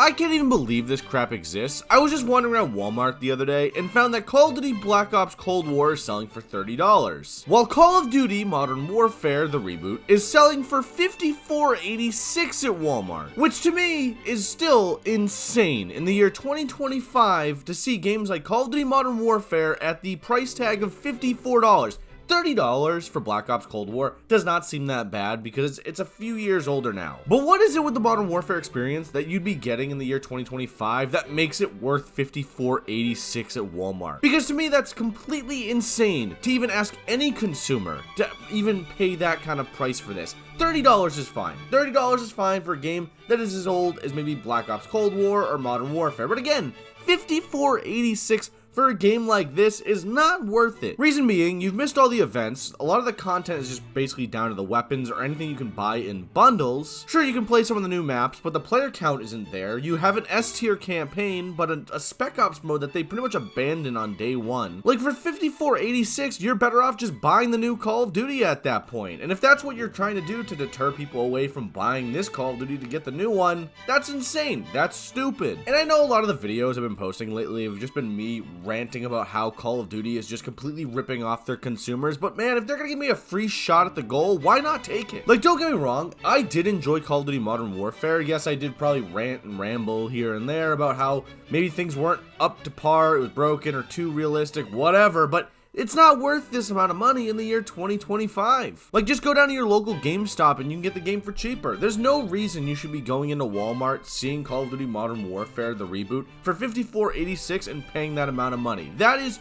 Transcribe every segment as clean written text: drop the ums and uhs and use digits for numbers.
I can't even believe this crap exists. I was just wandering around Walmart the other day and found that Call of Duty Black Ops Cold War is selling for $30, while Call of Duty Modern Warfare, the reboot, is selling for $54.86 at Walmart, which to me is still insane in the year 2025 to see games like Call of Duty Modern Warfare at the price tag of $54. $30 for Black Ops Cold War does not seem that bad because it's a few years older now. But what is it with the Modern Warfare experience that you'd be getting in the year 2025 that makes it worth $54.86 at Walmart? Because to me, that's completely insane to even ask any consumer to even pay that kind of price for this. $30 is fine. $30 is fine for a game that is as old as maybe Black Ops Cold War or Modern Warfare. But again, $54.86 for a game like this is not worth it. Reason being, you've missed all the events. A lot of the content is just basically down to the weapons or anything you can buy in bundles. Sure, you can play some of the new maps, but the player count isn't there. You have an S tier campaign, but a Spec Ops mode that they pretty much abandoned on day one. Like for $54.86, you're better off just buying the new Call of Duty at that point. And if that's what you're trying to do to deter people away from buying this Call of Duty to get the new one, that's insane. That's stupid. And I know a lot of the videos I've been posting lately have just been me ranting about how Call of Duty is just completely ripping off their consumers, but man, if they're gonna give me a free shot at the goal, why not take it? Like, don't get me wrong, I did enjoy Call of Duty Modern Warfare. Yes, I did probably rant and ramble here and there about how maybe things weren't up to par, it was broken or too realistic, whatever, but it's not worth this amount of money in the year 2025. Like, just go down to your local GameStop and you can get the game for cheaper. There's no reason you should be going into Walmart, seeing Call of Duty Modern Warfare, the reboot, for $54.86 and paying that amount of money. That is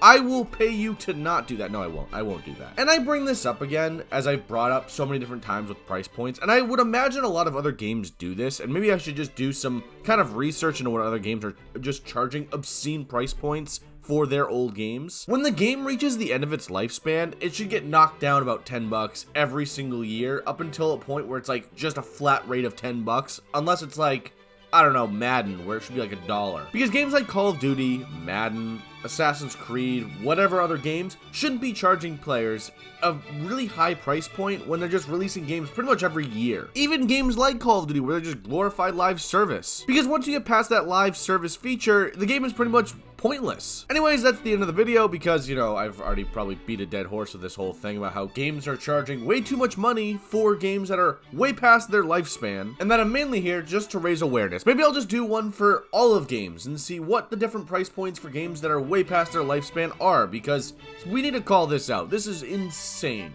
I will pay you to not do that. No, I won't. I won't do that. And I bring this up again, as I've brought up so many different times with price points, and I would imagine a lot of other games do this, and maybe I should just do some kind of research into what other games are just charging obscene price points for their old games. When the game reaches the end of its lifespan, it should get knocked down about $10 every single year up until a point where it's like just a flat rate of $10, unless it's like, I don't know, Madden, where it should be like $1. Because games like Call of Duty, Madden, Assassin's Creed, whatever other games, shouldn't be charging players a really high price point when they're just releasing games pretty much every year. Even games like Call of Duty, where they're just glorified live service. Because once you get past that live service feature, the game is pretty much pointless. Anyways, that's the end of the video because, you know, I've already probably beat a dead horse with this whole thing about how games are charging way too much money for games that are way past their lifespan, and that I'm mainly here just to raise awareness. Maybe I'll just do one for all of games and see what the different price points for games that are way past their lifespan are, because we need to call this out. This is insane.